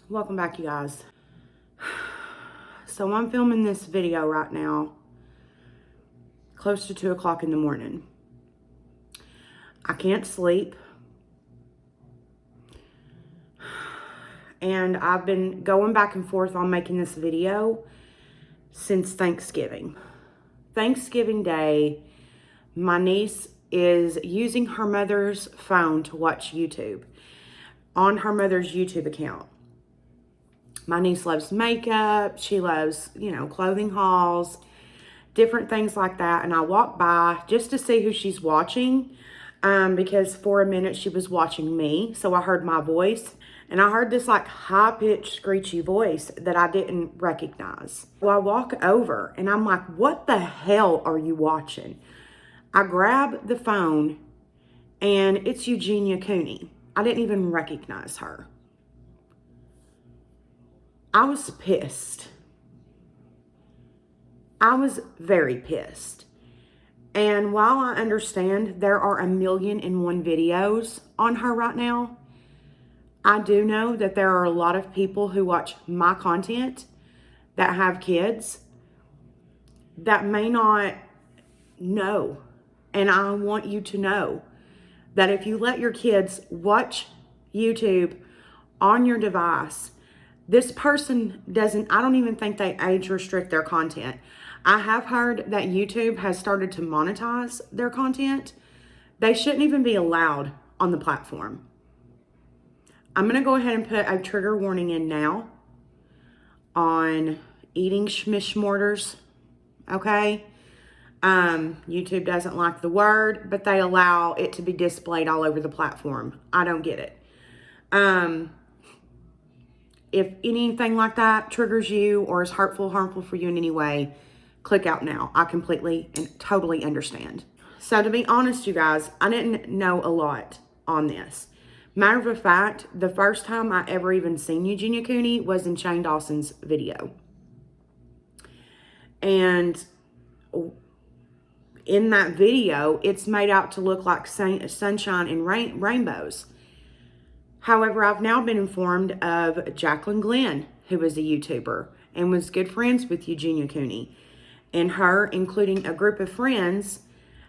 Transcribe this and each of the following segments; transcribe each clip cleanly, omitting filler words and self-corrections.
Welcome back, you guys. So I'm filming this video right now, close to 2 o'clock in the morning. I can't sleep. And I've been going back and forth on making this video since Thanksgiving. Thanksgiving Day, my niece is using her mother's phone to watch YouTube on her mother's YouTube account. My niece loves makeup. She loves, clothing hauls, different things like that. And I walked by just to see who she's watching because for a minute she was watching me. So I heard my voice and I heard this like high-pitched screechy voice that I didn't recognize. So I walk over and I'm like, what the hell are you watching? I grab the phone and it's Eugenia Cooney. I didn't even recognize her. I was pissed. I was very pissed. And while I understand there are 1,000,001 videos on her right now, I do know that there are a lot of people who watch my content that have kids that may not know. And I want you to know that if you let your kids watch YouTube on your device, this person I don't even think they age restrict their content. I have heard that YouTube has started to monetize their content. They shouldn't even be allowed on the platform. I'm going to go ahead and put a trigger warning in now on eating schmishmortars, okay? YouTube doesn't like the word, but they allow it to be displayed all over the platform. I don't get it. If anything like that triggers you or is hurtful, harmful for you in any way, click out now. I completely and totally understand. So to be honest, you guys, I didn't know a lot on this. Matter of fact, the first time I ever even seen Eugenia Cooney was in Shane Dawson's video. And in that video, it's made out to look like sunshine and rainbows. However, I've now been informed of Jaclyn Glenn, who is a YouTuber and was good friends with Eugenia Cooney. And her, including a group of friends,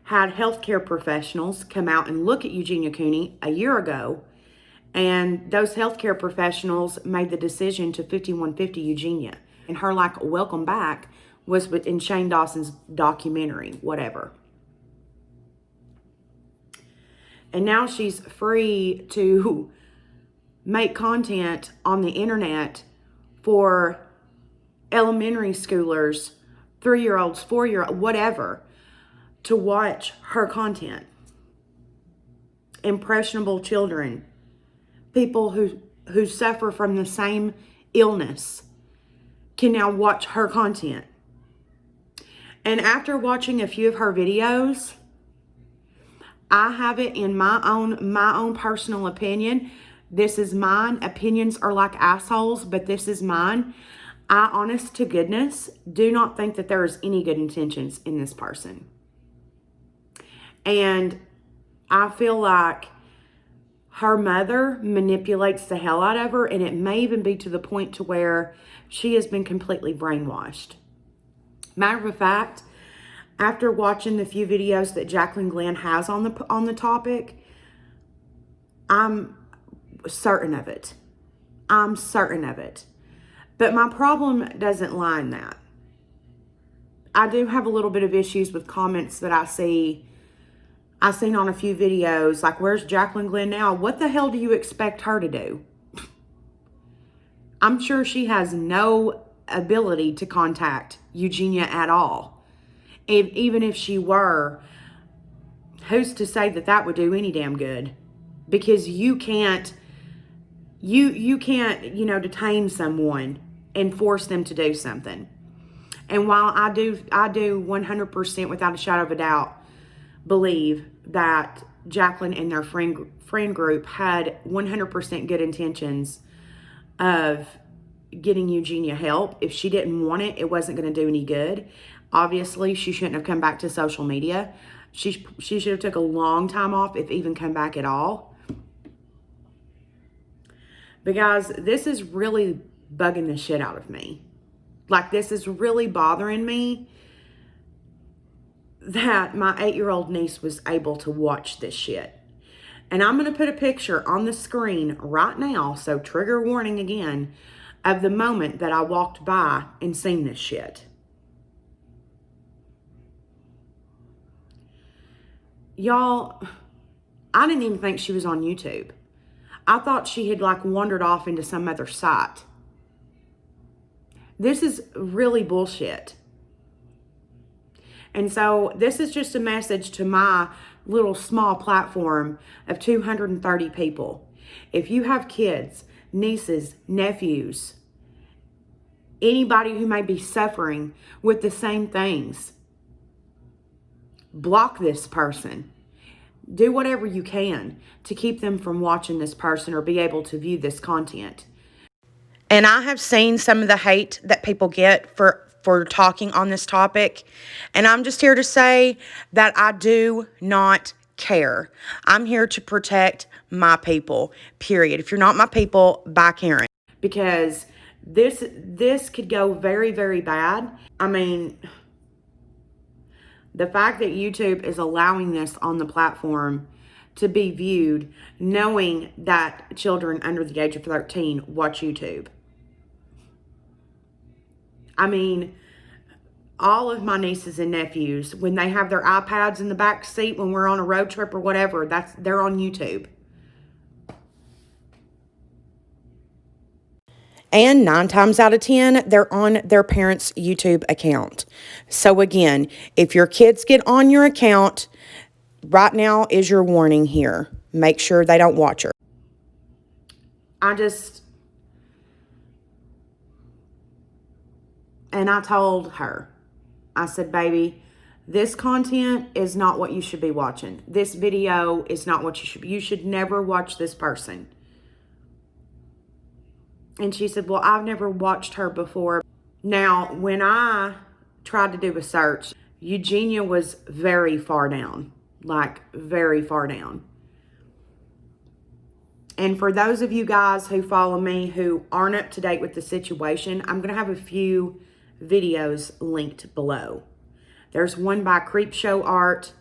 had healthcare professionals come out and look at Eugenia Cooney a year ago. And those healthcare professionals made the decision to 5150 Eugenia. And her welcome back was in Shane Dawson's documentary, whatever. And now she's free to make content on the internet for elementary schoolers, 3-year-olds, 4-year-olds, whatever, to watch her content. Impressionable children, people who suffer from the same illness can now watch her content. And after watching a few of her videos, I have it in my own personal opinion. This is mine. Opinions are like assholes, but this is mine. I, honest to goodness, do not think that there is any good intentions in this person. And I feel like her mother manipulates the hell out of her, and it may even be to the point to where she has been completely brainwashed. Matter of fact, after watching the few videos that Jaclyn Glenn has on the topic, I'm certain of it. I'm certain of it. But my problem doesn't lie in that. I do have a little bit of issues with comments that I've seen on a few videos, like, where's Jaclyn Glenn now? What the hell do you expect her to do? I'm sure she has no ability to contact Eugenia at all. Even if she were, who's to say that that would do any damn good? Because you can't, detain someone and force them to do something. And while I do 100% without a shadow of a doubt believe that Jaclyn and their friend group had 100% good intentions of getting Eugenia help. If she didn't want it, it wasn't going to do any good. Obviously, she shouldn't have come back to social media. She should have took a long time off, if even come back at all. Because this is really bugging the shit out of me. Like, this is really bothering me that my 8-year-old niece was able to watch this shit. And I'm going to put a picture on the screen right now, so trigger warning again, of the moment that I walked by and seen this shit. Y'all, I didn't even think she was on YouTube. I thought she had like wandered off into some other site. This is really bullshit. And so this is just a message to my little small platform of 230 people. If you have kids, nieces, nephews, anybody who may be suffering with the same things, block this person. Do whatever you can to keep them from watching this person or be able to view this content. And I have seen some of the hate that people get for talking on this topic. And I'm just here to say that I do not care. I'm here to protect my people, period. If you're not my people, bye, Karen. Because this could go very, very bad. I mean, the fact that YouTube is allowing this on the platform to be viewed, knowing that children under the age of 13 watch YouTube. I mean, all of my nieces and nephews, when they have their iPads in the back seat when we're on a road trip or whatever, they're on YouTube. And 9 times out of 10, they're on their parents' YouTube account. So again, if your kids get on your account, right now is your warning here. Make sure they don't watch her. And I told her, I said, baby, this content is not what you should be watching. This video is not what you should never watch this person. And she said, well, I've never watched her before. Now, when I tried to do a search, Eugenia was very far down, like very far down. And for those of you guys who follow me who aren't up to date with the situation, I'm going to have a few videos linked below. There's one by Creepshow Art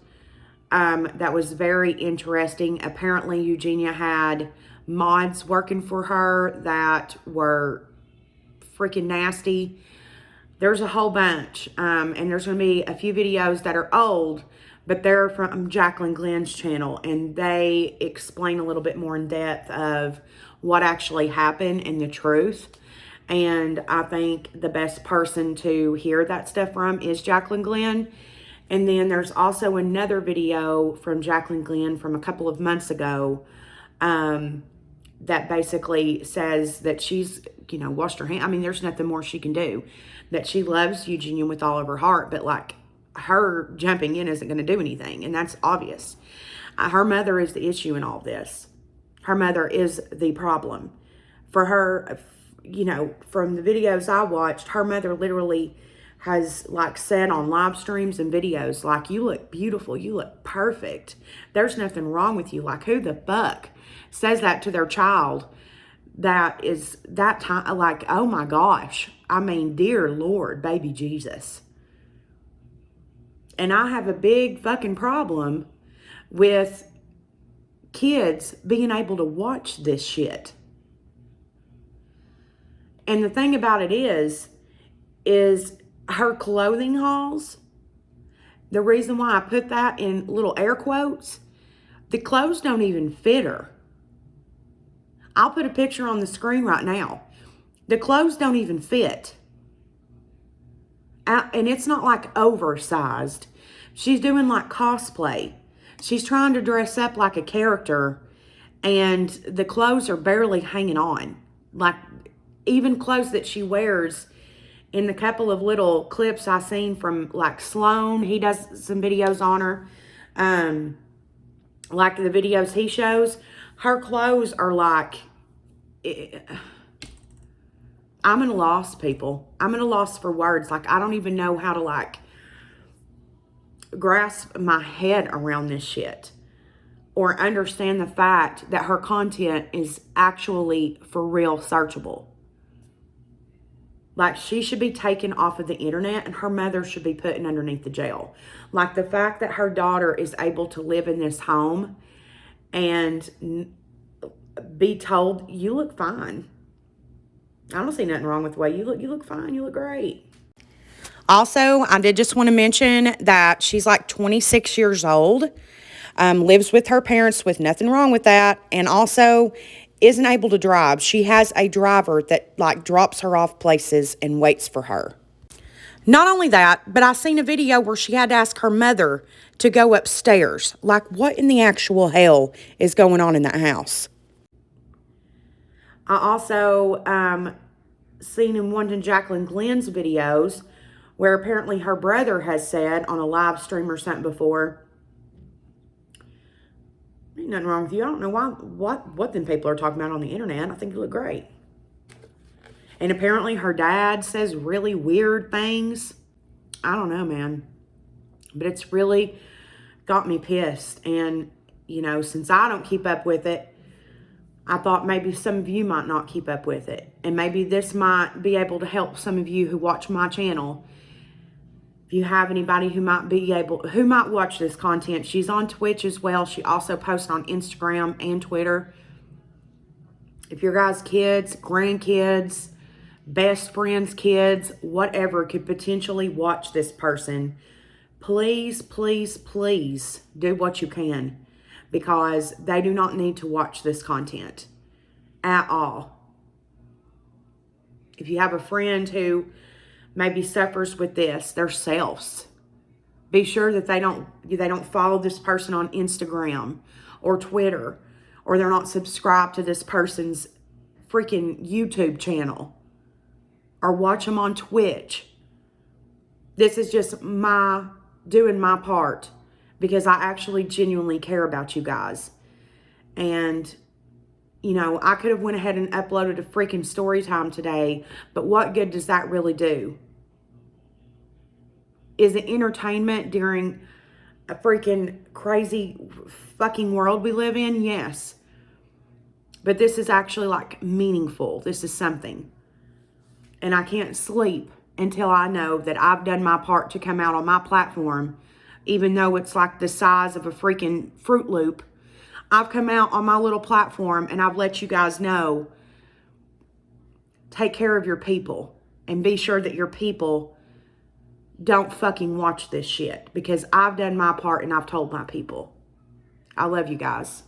that was very interesting. Apparently, Eugenia had mods working for her that were freaking nasty. There's a whole bunch. And there's going to be a few videos that are old, but they're from Jaclyn Glenn's channel. And they explain a little bit more in depth of what actually happened and the truth. And I think the best person to hear that stuff from is Jaclyn Glenn. And then there's also another video from Jaclyn Glenn from a couple of months ago that basically says that she's, washed her hands. I mean, there's nothing more she can do. That she loves Eugenia with all of her heart, but like her jumping in isn't going to do anything. And that's obvious. Her mother is the issue in all this. Her mother is the problem. For her, from the videos I watched, her mother literally has like said on live streams and videos, like, you look beautiful, you look perfect. There's nothing wrong with you. Like, who the fuck says that to their child that is that time? Like, oh my gosh. I mean, dear Lord, baby Jesus. And I have a big fucking problem with kids being able to watch this shit. And the thing about it is her clothing hauls, the reason why I put that in little air quotes, the clothes don't even fit her. I'll put a picture on the screen right now. The clothes don't even fit. And it's not like oversized. She's doing like cosplay. She's trying to dress up like a character, and the clothes are barely hanging on. Like, even clothes that she wears in the couple of little clips I seen from like Sloan, he does some videos on her. Like the videos he shows, her clothes are like, I'm at a loss, people. I'm at a loss for words. Like, I don't even know how to like grasp my head around this shit. or understand the fact that her content is actually for real searchable. Like, she should be taken off of the internet and her mother should be put in underneath the jail. Like, the fact that her daughter is able to live in this home and be told, you look fine. I don't see nothing wrong with the way you look. You look fine. You look great. Also, I did just want to mention that she's like 26 years old, lives with her parents with nothing wrong with that, and also isn't able to drive. She has a driver that like drops her off places and waits for her. Not only that, but I seen a video where she had to ask her mother to go upstairs. Like, what in the actual hell is going on in that house? I also seen in one of Jaclyn Glenn's videos where apparently her brother has said on a live stream or something before, ain't nothing wrong with you. I don't know what them people are talking about on the internet. I think you look great. And apparently her dad says really weird things. I don't know, man. But it's really got me pissed. And, you know, since I don't keep up with it, I thought maybe some of you might not keep up with it. And maybe this might be able to help some of you who watch my channel. If you have anybody who might watch this content. She's on Twitch as well. She also posts on Instagram and Twitter. If your guys' kids, grandkids, best friends' kids, whatever, could potentially watch this person, please, please, please do what you can. Because they do not need to watch this content at all. If you have a friend who maybe suffers with this themselves, be sure that they don't follow this person on Instagram or Twitter, or they're not subscribed to this person's freaking YouTube channel, or watch them on Twitch. This is just doing my part, because I actually genuinely care about you guys. And, you know, I could have went ahead and uploaded a freaking story time today, but what good does that really do? Is it entertainment during a freaking crazy fucking world we live in? Yes. But this is actually like meaningful. This is something. And I can't sleep until I know that I've done my part to come out on my platform. Even though it's like the size of a freaking Fruit Loop, I've come out on my little platform and I've let you guys know, take care of your people and be sure that your people don't fucking watch this shit, because I've done my part and I've told my people. I love you guys.